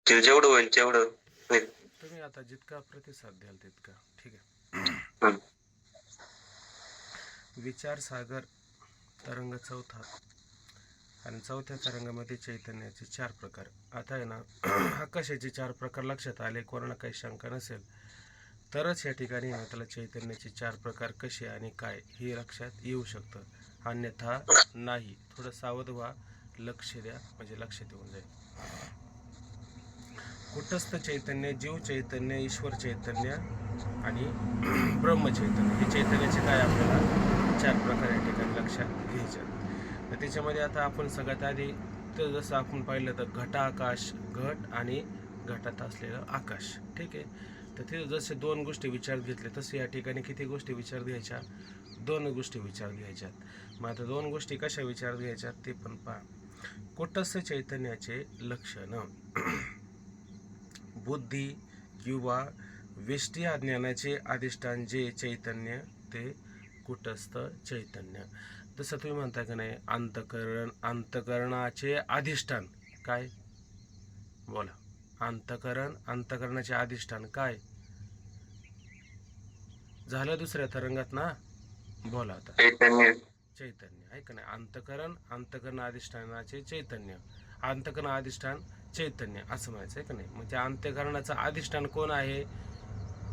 ते जेवढं होईल तेवढं होईल. तुम्ही आता जितका प्रतिसाद द्याल तितका. ठीक आहे. हं. विचार सागर तरंग चौथा, आणि चौथ्या तरंगामध्ये चैतन्याचे 4 प्रकार. आता आहे ना आकाशाचे 4 प्रकार लक्षात आले, कोणाला काही शंका नसेल तरच या ठिकाणी ना त्याला चैतन्याचे 4 प्रकार कसे आणि काय हे लक्षात येऊ शकतं, अन्यथा नाही. थोडं सावध व्हा, लक्ष द्या, म्हणजे लक्षात येऊन जाईल. कुटस्थ चैतन्य, जीव चैतन्य, ईश्वर चैतन्य आणि ब्रह्मचैतन्य, हे चैतन्याचे काय आपल्याला 4 प्रकार या ठिकाणी लक्षात घ्यायचे. तर त्याच्यामध्ये आता आपण सगळ्यात आधी तर जसं आपण पाहिलं तर घटाकाश, घट आणि घटात असलेलं आकाश. ठीक आहे. तर ते जसे 2 गोष्टी विचारात घेतले तसे या ठिकाणी किती गोष्टी विचारात घ्यायच्या? 2 गोष्टी विचारात घ्यायच्यात. मग आता 2 गोष्टी कशा विचारात घ्यायच्यात ते पण पहा. कुटस्थ चैतन्याचे लक्षण, बुद्धी किंवा वेष्टी ज्ञानाचे अधिष्ठान जे चैतन्य ते कुटस्थ चैतन्य. जसं तुम्ही म्हणता का नाही, अंतकरणाचे अधिष्ठान काय? बोला. अंतकरणाचे अधिष्ठान काय झालं दुसऱ्या तरंगात ना? बोला आता. चैतन्य. आहे का नाही? अंतकरण अधिष्ठानाचे चैतन्य, अंतकरण अधिष्ठान चैतन्य असं म्हणायचं आहे का नाही? मग त्या अंतकरणाचं अधिष्ठान कोण आहे?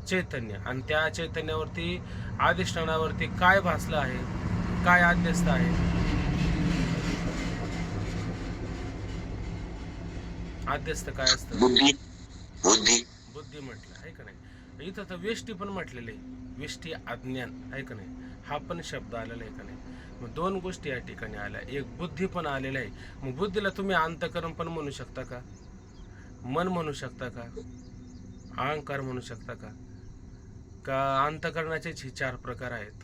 चैतन्य. आणि त्या चैतन्यावरती, अधिष्ठानावरती काय भासलं आहे, काय अध्यस्त आहे? अध्यस्त काय असतं? बुद्धी. बुद्धी म्हटलं आहे का नाही? इथं तर वेष्टी पण म्हटलेलं आहे, वेष्टी अज्ञान आहे का नाही? हा पण शब्द आलेला आहे का नाही? मग 2 गोष्टी या ठिकाणी आल्या, एक बुद्धी पण आलेला आहे. मग बुद्धीला तुम्ही अंतकरण पण म्हणू शकता का? मन म्हणू शकता का? अहंकार म्हणू शकता का? अंतकरणाचेच हे 4 प्रकार आहेत.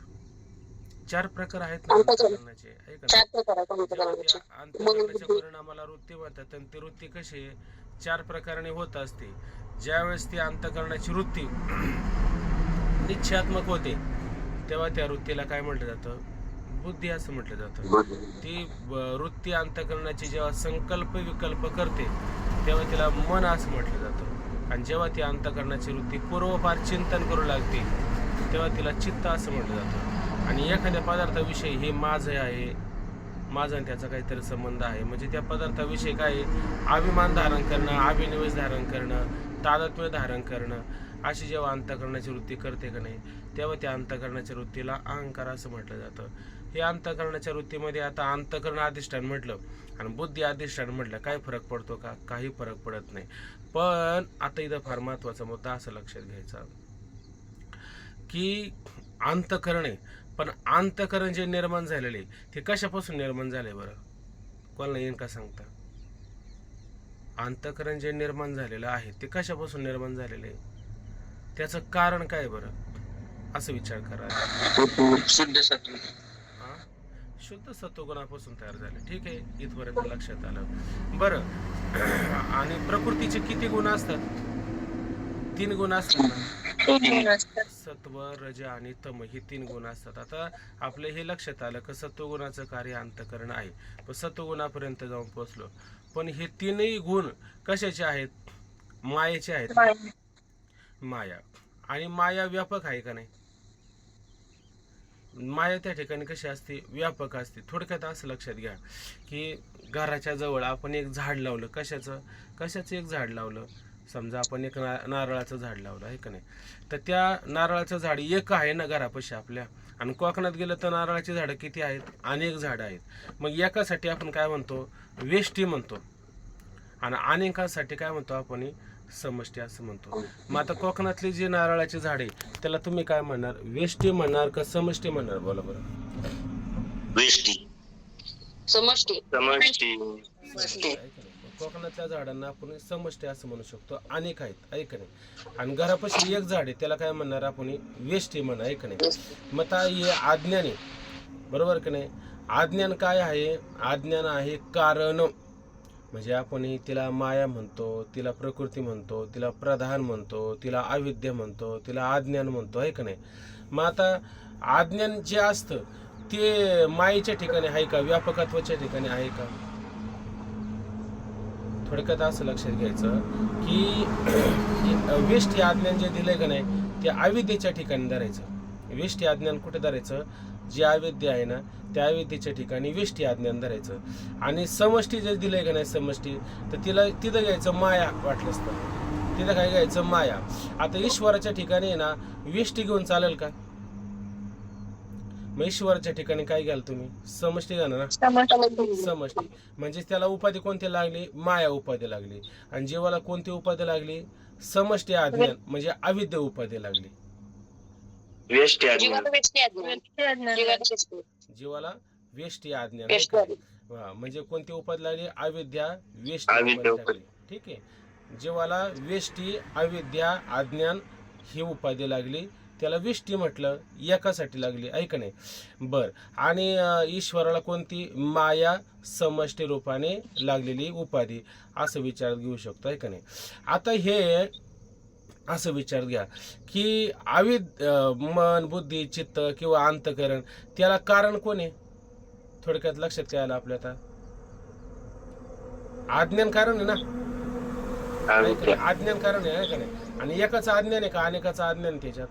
4 प्रकार आहेत ना अंतकरणाचे, आहे का नाही? अंतकरणाच्या परिणामाला वृत्ती म्हणतात, आणि ती वृत्ती कशी 4 प्रकाराने होत असते. ज्यावेळेस ती अंतकरणाची वृत्ती निश्चयात्मक होते तेव्हा त्या वृत्तीला काय म्हटलं जातं? बुद्धी असं म्हटलं जातं. ती वृत्ती अंतकरणाची जेव्हा संकल्प विकल्प करते तेव्हा तिला मन असं म्हटलं जातं. आणि जेव्हा ती अंतकरणाची वृत्ती पूर्वपार चिंतन करू लागते तेव्हा तिला चित्त असं म्हटलं जातं. आणि एखाद्या पदार्थाविषयी हे माझं आहे, माझा आणि त्याचा काहीतरी संबंध आहे, म्हणजे त्या पदार्थाविषयी काय अभिमान धारण करणं, अभिनिवेश धारण करणं, तादात्म्य धारण करणं, अशी जेव्हा अंतकरणाची वृत्ती करते का नाही तेव्हा त्या अंतकरणाच्या वृत्तीला अहंकार असं म्हटलं जातं. हे अंतकरणाच्या वृत्तीमध्ये आता अंतकरण अधिष्ठान म्हटलं आणि बुद्धी अधिष्ठान म्हटलं, काय फरक पडतो का? काही फरक पडत नाही. पण आता इथं फार महत्त्वाचा मुद्दा असं लक्षात घ्यायचा की अंतकरण आहे, पण अंतकरण जे निर्माण झालेले ते कशापासून निर्माण झाले बरं? कोणाला येईन का सांगता? अंतकरण जे निर्माण झालेलं आहे ते कशापासून निर्माण झालेलं आहे? त्याचं कारण काय बरं? असं विचार करा. शुद्ध सत्व. शुद्ध सत्वगुणापासून तयार झाले. ठीक आहे, इथपर्यंत लक्षात आलं. बरं, आणि प्रकृतीचे किती गुण असतात? 3 गुण असतात ना? सत्व, रज आणि तम, ही 3 गुण असतात. आता आपलं हे लक्षात आलं की सत्वगुणाचं कार्य अंतकरण आहे, पण सत्वगुणापर्यंत जाऊन पोहोचलो. पण हे 3ही गुण कशाचे आहेत? मायेचे आहेत. माया. आणि माया व्यापक आहे का नाही? माया त्या ठिकाणी कशी असते? व्यापक असते. थोडक्यात असं लक्षात घ्या की घराच्या जवळ आपण एक झाड लावलं. कशाचं एक झाड लावलं? समजा आपण एक नारळाचं झाड लावलं आहे का नाही? तर त्या नारळाचं झाड एक आहे ना घरापाशी आपल्या, आणि कोकणात गेलं तर नारळाची झाडं किती आहेत? अनेक झाडं आहेत. मग एकासाठी आपण काय म्हणतो? वेष्टी म्हणतो, आणि अनेकांसाठी काय म्हणतो आपण? समष्टी असं म्हणतो. मग आता कोकणातली जी नारळाची झाडे त्याला तुम्ही काय म्हणणार? वेष्टी म्हणणार का समष्टी म्हणणार? बोला बरं. वेष्टी. समष्टी. कोकणातल्या झाडांना आपण समष्टी असं म्हणू शकतो. अनेक आहेत, ऐक नाही. आणि घरापाशी एक झाड आहे त्याला काय म्हणणार आपण? वेष्टी म्हणा, ऐक नाही. मग आता हे अज्ञान आहे, बरोबर का नाही? अज्ञान काय आहे? अज्ञान आहे कारण. म्हणजे आपण तिला माया म्हणतो, तिला प्रकृती म्हणतो, तिला प्रधान म्हणतो, तिला अविद्या म्हणतो, तिला अज्ञान म्हणतो, आहे का नाही? मग आता अज्ञान जे असतं ते मायेच्या ठिकाणी आहे का? व्यापकत्वाच्या ठिकाणी आहे का? थोडक्यात असं लक्षात घ्यायचं की वेष्टी अज्ञान जे दिलंय का नाही ते अविद्येच्या ठिकाणी धरायचं. वेष्टी अज्ञान कुठे धरायचं? जे अविद्या आहे ना त्या अविद्येच्या ठिकाणी वेष्टी अज्ञान धरायचं. आणि समष्टी जे दिलंय का नाही समष्टी, तर तिथं घ्यायचं माया वाटलं असतं. तिथं काय घ्यायचं? माया. आता ईश्वराच्या ठिकाणी आहे ना वेष्टी घेऊन चालेल का? मग ईश्वराच्या ठिकाणी काय घ्याल तुम्ही? समष्टी घाला ना. समष्टी म्हणजे त्याला उपाधी कोणती लागली? माया उपाधी लागली. आणि जीवाला कोणती उपाधी लागली? समष्टी अज्ञान म्हणजे अविद्या उपाधी लागली. वेष्टी जीवाला वेष्टी अज्ञान म्हणजे कोणती उपाधी लागली? अविद्या वेष्टी उपाधी लागली. ठीक आहे. जीवाला वेष्टी अविद्या अज्ञान ही उपाधी लागली, त्याला वेष्टी म्हटलं, एकासाठी लागली. ऐक नाही बर. आणि ईश्वराला कोणती? माया समष्टी रूपाने लागलेली उपाधी, असं विचारात घेऊ शकतो. ऐक नाही. आता हे असं विचार घ्या की मन बुद्धी चित्त किंवा अंतकरण त्याला कारण कोण आहे? थोडक्यात लक्षात काय आलं आपल्या? आता अज्ञान कारण आहे ना. अज्ञान कारण आहे का नाही? आणि एकाचं अज्ञान आहे का अनेकाचं अज्ञान? त्याच्यात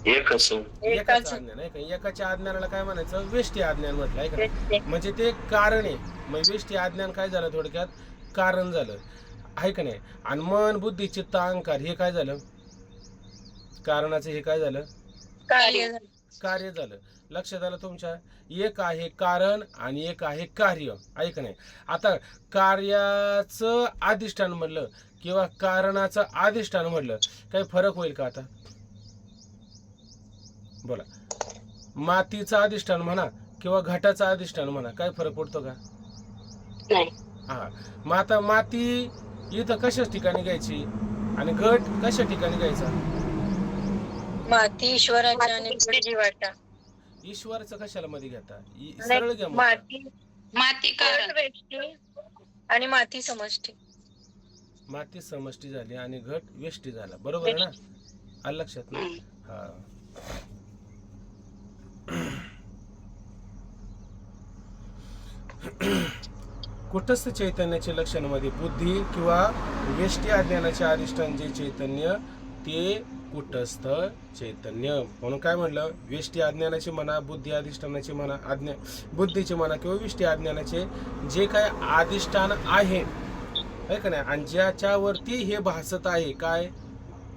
एकाचं अज्ञान आहे का? एकाच्या अज्ञानाला काय म्हणायचं? वेष्टी अज्ञान म्हटलं आहे का? म्हणजे ते कारण आहे. मग वेष्टी अज्ञान काय झालं? थोडक्यात कारण झालं आहे का नाही? आणि मन बुद्धी चित्त अहंकार हे काय झालं? कारणाचं हे काय झालं? कार्य झालं. लक्षात आलं तुमच्या? एक आहे कारण आणि एक आहे कार्य. ऐक नाही. आता कार्याचं अधिष्ठान म्हणलं किंवा कारणाचं अधिष्ठान म्हणलं काही फरक होईल का? आता बोला. मातीचं अधिष्ठान म्हणा किंवा घटाचं अधिष्ठान म्हणा, काय फरक पडतो का? हा. मग आता माती इथं कशाच ठिकाणी घ्यायची आणि घट कशा ठिकाणी घ्यायचा? माती ईश्वराच्या आणि जीवाच्या. ईश्वराचं कशाला मध्ये घेता? सरळ घ्या. माती कारण आणि माती समष्टी. माती समष्टी झाली आणि घट वेष्टी झाला. बरोबर आहे ना? आलं लक्षात ना? हा. कुटस्थ चैतन्याच्या लक्षणामध्ये बुद्धी किंवा वेष्टी अज्ञानाचे अधिष्ठान जे चैतन्य ते कुटस्थ चैतन्य. म्हणून काय म्हणलं? वेष्टी अज्ञानाचे म्हणा, बुद्धी अधिष्ठानाचे म्हणा, बुद्धीचे म्हणा किंवा वेष्टी अज्ञानाचे जे काय अधिष्ठान आहे का नाही, आणि ज्याच्यावरती हे भासत आहे, काय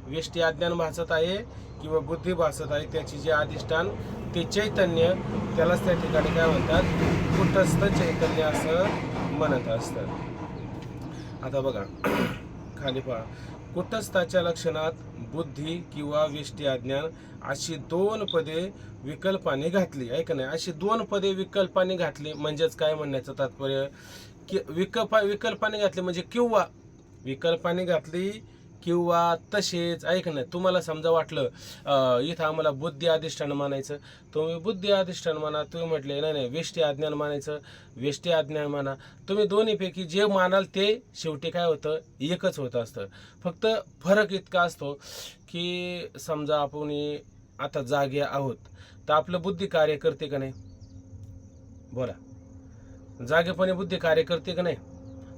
वेष्टी अज्ञान भासत आहे किंवा बुद्धी भासत आहे, त्याची जे अधिष्ठान ते चैतन्य, त्यालाच त्या ठिकाणी काय म्हणतात? कुटस्थ चैतन्य असं म्हणत असतात. आता बघा खाली पहा. कुटस्थाच्या लक्षणात बुद्धी किंवा वेष्टी अज्ञान अशी दोन पदे विकल्पाने घातली आहे का नाही? अशी दोन पदे विकल्पाने घातली म्हणजेच काय म्हणण्याचं तात्पर्य की विकल्पाने घातली म्हणजे किंवा विकल्पाने घातली किंवा तसेच. ऐक ना, तुम्हाला समजा वाटलं इथं आम्हाला बुद्धी अधिष्ठान मानायचं, तुम्ही बुद्धी अधिष्ठान म्हणा. तुम्ही म्हटले नाही वेष्टी अज्ञान मानायचं, वेष्टी अज्ञान म्हणा. तुम्ही दोन्हीपैकी जे मानाल ते शेवटी काय होतं? एकच होत असतं. फक्त फरक इतका असतो की समजा आपण आता जागे आहोत तर आपलं बुद्धी कार्य करते का नाही? बोला. जागेपणे बुद्धी कार्य करते का नाही?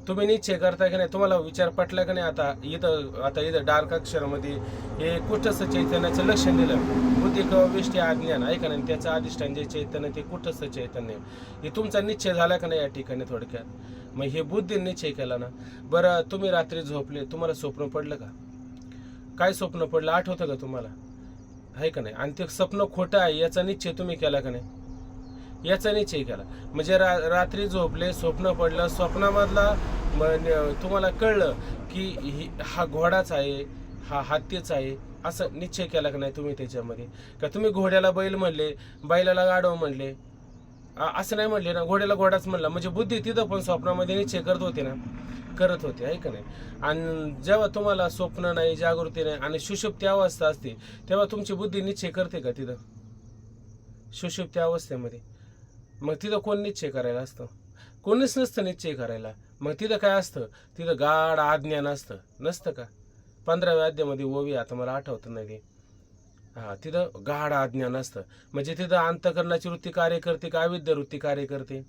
तुम्ही निश्चय करताय का नाही? तुम्हाला विचार पटला का नाही? आता इथं डार्क अक्षरामध्ये हे कुटस्थ चैतन्याचं लक्षण दिलं. बुद्धी किंवा वेष्टी अज्ञान आहे का नाही? त्याचं अधिष्ठान जे चैतन्य ते कुटस्थ चैतन्य. हे तुमचा निश्चय झाला का नाही या ठिकाणी? थोडक्यात मग हे बुद्धी निश्चय केला ना. बरं, तुम्ही रात्री झोपले, तुम्हाला स्वप्न पडलं का? काय स्वप्न पडलं आठवतं का तुम्हाला? आहे का नाही? आणि ते स्वप्न खोटं आहे याचा निश्चय तुम्ही केला का नाही? याचा निश्चय केला म्हणजे रात्री झोपले, स्वप्न पडलं, स्वप्नामधला तुम्हाला कळलं की हा घोडाच आहे, हा हत्तीच आहे, असं निश्चय केला का नाही तुम्ही त्याच्यामध्ये? का तुम्ही घोड्याला बैल म्हणले, बैलाला गाढव म्हणले, असं नाही म्हणले ना, घोड्याला घोडाच म्हणला. म्हणजे बुद्धी तिथं पण स्वप्नामध्ये निश्चय करत होते आहे का नाही? आणि जेव्हा तुम्हाला स्वप्न नाही, जागृती नाही आणि सुषुप्ती अवस्था असते तेव्हा तुमची बुद्धी निश्चय करते का तिथं सुषुप्ती अवस्थेमध्ये? मग तिथं कोण निश्चय करायला असतं? कोणीच नसतं निश्चय करायला. मग तिथं काय असतं? तिथं गाढ अज्ञान असतं, नसतं का? 15व्या अध्यायामध्ये ओवी, आता मला आठवतं नाही ते. हा, तिथं गाढ अज्ञान असतं. म्हणजे तिथं अंतःकरणाची वृत्ती कार्य करते का अविद्या वृत्ती कार्य करते?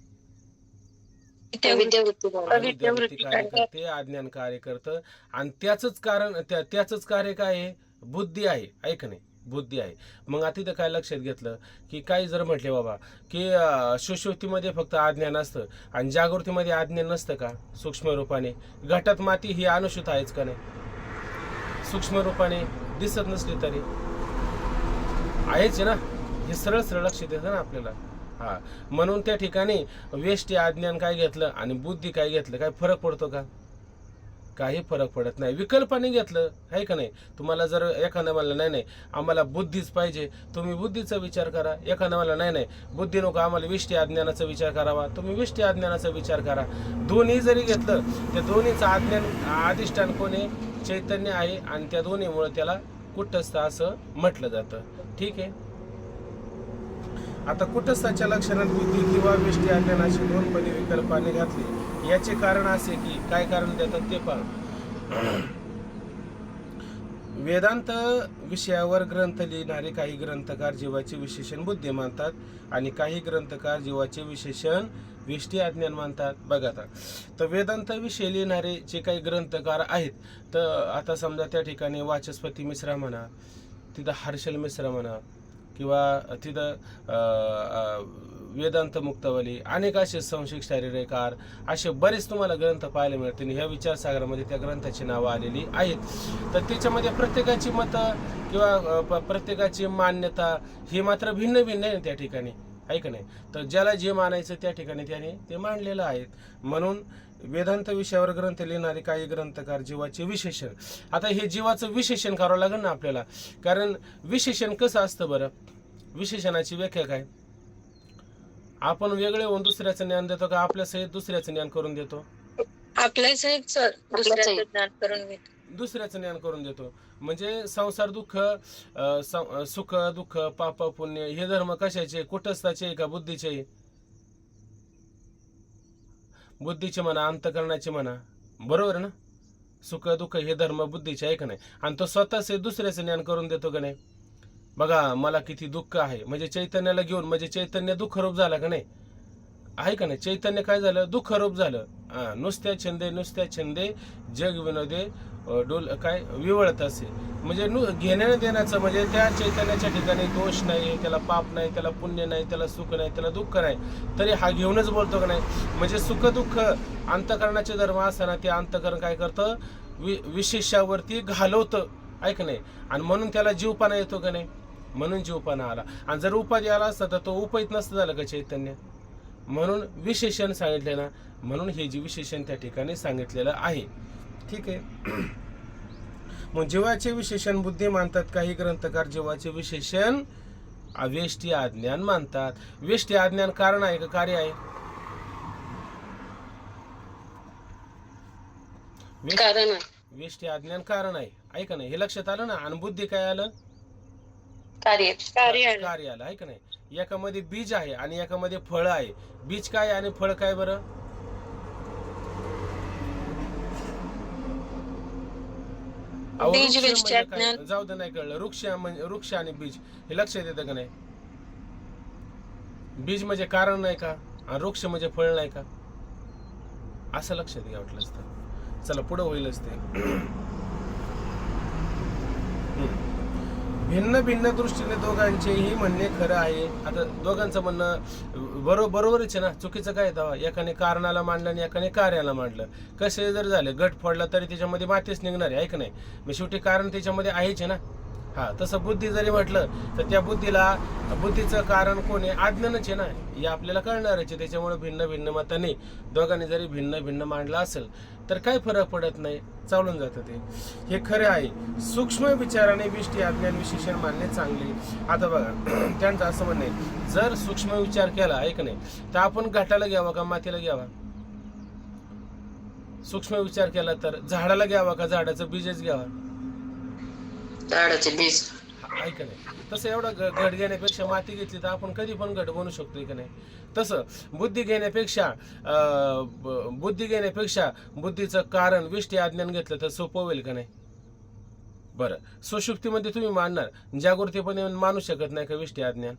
अविद्यावृत्ती कार्य करते, अज्ञान कार्य करतं. आणि त्याच कार्य काय आहे? बुद्धी आहे. ऐक नाही, बुद्धी आहे. मग आता तिथं काय लक्षात घेतलं की काही जर म्हटले बाबा की सुषुप्तीमध्ये फक्त अज्ञान असतं आणि जागृतीमध्ये अज्ञान नसतं का? सूक्ष्म रूपाने घटात माती ही अनुसूत आहेच का नाही? सूक्ष्म रूपाने दिसत नसली तरी आहेच ना. हे सरळ सरळ लक्षात येतं ना आपल्याला. हा, म्हणून त्या ठिकाणी वेष्टी अज्ञान काय घेतलं आणि बुद्धी काय घेतलं, काय फरक पडतो का? काही फरक पडत नाही. विकल्पाने घेतलं आहे का नाही? तुम्हाला जर एखादा म्हणलं नाही नाही आम्हाला बुद्धीच पाहिजे, तुम्ही बुद्धीचा विचार करा. एखादा म्हणला नाही नाही बुद्धी नको आम्हाला विष्टी अज्ञानाचा विचार करावा, तुम्ही विष्टी अज्ञानाचा विचार करा. दोन्ही जरी घेतलं त्या दोन्हीचं अज्ञान अधिष्ठान कोणी? चैतन्य आहे. आणि त्या दोन्हीमुळे त्याला कुटस्थ असं म्हटलं जातं. ठीक आहे. आता कुटस्थाच्या लक्षणात बुद्धी किंवा विष्टी अज्ञानाची दोन पदी विकल्पाने घातली. याचे कारण असे की काय कारण देतात ते पहा. वेदांत विषयावर ग्रंथ लिहिणारे काही ग्रंथकार जीवाचे विशेषण बुद्धी मानतात आणि काही ग्रंथकार जीवाचे विशेषण विष्टी अज्ञान मानतात. बघा आता, तर वेदांत विषय लिहिणारे जे काही ग्रंथकार आहेत, तर आता समजा त्या ठिकाणी वाचस्पती मिश्रा म्हणा, तिथं हर्षल मिश्रा म्हणा, किंवा तिथं वेदांत मुक्तावली, अनेक असे संक्षिप्त शारीरकार, असे बरेच तुम्हाला ग्रंथ पाहायला मिळतील. ह्या विचारसागरामध्ये त्या ग्रंथाची नावं आलेली आहेत. तर त्याच्यामध्ये प्रत्येकाची मतं किंवा प्रत्येकाची मान्यता ही मात्र भिन्न भिन्न आहे त्या ठिकाणी, आहे का नाही? तर ज्याला जे मानायचं त्या ठिकाणी त्याने ते मांडलेलं आहे. म्हणून वेदांत विषयावर ग्रंथ लिहिणारे काही ग्रंथकार जीवाचे विशेषण. आता हे जीवाचं विशेषण करावं लागेल ना आपल्याला, कारण विशेषण कसं असतं बरं? विशेषणाची व्याख्या काय? आपण वेगळे होऊन दुसऱ्याचं ज्ञान देतो का आपल्या सहित दुसऱ्याचं ज्ञान करून देतो? आपल्या सहित दुसऱ्याचं ज्ञान करून घेतो. दुसऱ्याचं ज्ञान करून देतो. म्हणजे संसार दुःख, सुख दुःख, पाप पुण्य हे धर्म कशाचे? कुटस्थाचे का बुद्धीचे? बुद्धीचे म्हणा, अंतकरणाचे म्हणा, बरोबर ना? सुख दुःख हे धर्म बुद्धीचे आहे का नाही? आणि तो स्वतःच दुसऱ्याचं ज्ञान करून देतो का नाही? बघा मला किती दुःख आहे, म्हणजे चैतन्याला घेऊन, म्हणजे चैतन्य दुःखरूप झाला का नाही? आहे का नाही? चैतन्य काय झालं? दुःखरूप झालं. नुसत्या छंदे जग विनोदे डोल काय विवळत असे. म्हणजे घेण्याने देण्याचं, म्हणजे त्या चैतन्याच्या ठिकाणी दोष नाही, त्याला पाप नाही, त्याला पुण्य नाही, त्याला सुख नाही, त्याला दुःख नाही, तरी हा घेऊनच बोलतो का नाही? म्हणजे सुख दुःख अंतकरणाचे धर्म असताना ते अंतकरण काय करतं? विशेषावरती घालवतं, ऐक नाही? आणि म्हणून त्याला जीवपाना येतो का नाही? म्हणून जीवपाना आला. आणि जर उपाधी आला असता तर तो उपहित नसतं झालं का चैतन्य? म्हणून विशेषण सांगितले ना, म्हणून हे जे विशेषण त्या ठिकाणी सांगितलेलं आहे. ठीक आहे. मग जीवाचे विशेषण बुद्धी मानतात, काही ग्रंथकार जीवाचे विशेषण वेष्टी अज्ञान मानतात. वेष्टी अज्ञान कारण आहे का कार्य आहे? वेष्टी अज्ञान कारण आहे, ऐका नाही? हे लक्षात आलं ना? आणि बुद्धी काय आलं? कार्य आलं, आहे का नाही? एकामध्ये बीज आहे आणि एकामध्ये फळ आहे. बीज काय आणि फळ काय बरं? जाऊ दे, नाही कळलं. वृक्ष आणि बीज हे लक्षात येतं का नाही? बीज म्हणजे कारण नाही का आणि वृक्ष म्हणजे फळ नाही का? असं लक्षात घ्या वाटलं असतं. चला पुढे होईलच ते. भिन्न भिन्न दृष्टीने दोघांचेही म्हणणे खरं आहे. आता दोघांचं म्हणणं बरोबरच आहे ना? चुकीचं काय तेव्हा? एकाने कारणाला मांडलं आणि एकाने कार्याला मांडलं. कसे जर झाले, गट फोडला तरी त्याच्यामध्ये मातीच निघणार आहे, ऐक नाही? मग शेवटी कारण त्याच्यामध्ये आहेच ना. हा, तसं बुद्धी जरी म्हटलं तर त्या बुद्धीचं कारण कोण आहे? अज्ञानच आहे ना. हे आपल्याला कळणारच आहे. त्याच्यामुळे भिन्न भिन्न मताने दोघांनी जरी भिन्न भिन्न मांडलं असेल तर काही फरक पडत नाही, चालून जातं ते. हे खरे आहे. सूक्ष्म विचाराने विष्टी अज्ञान विशेषण मानणे चांगले. आता बघा त्यांचं असं म्हणणं आहे, जर सूक्ष्म विचार केला, ऐक नाही, तर आपण घाटाला घ्यावा का मातीला घ्यावा? सूक्ष्म विचार केला तर झाडाला घ्यावा का झाडाचं बीजच घ्यावा? झाडाचे बीज. ऐक नाही? तसं एवढा घट घेण्यापेक्षा माती घेतली तर आपण कधी पण घट बनवू शकतो का नाही? तसं बुद्धी घेण्यापेक्षा बुद्धीचं कारण विष्टी अज्ञान घेतलं तर सोपं होईल का नाही? बरं, सुषुप्तीमध्ये तुम्ही मानणार, जागृतीपणे मानू शकत नाही का विष्टी अज्ञान?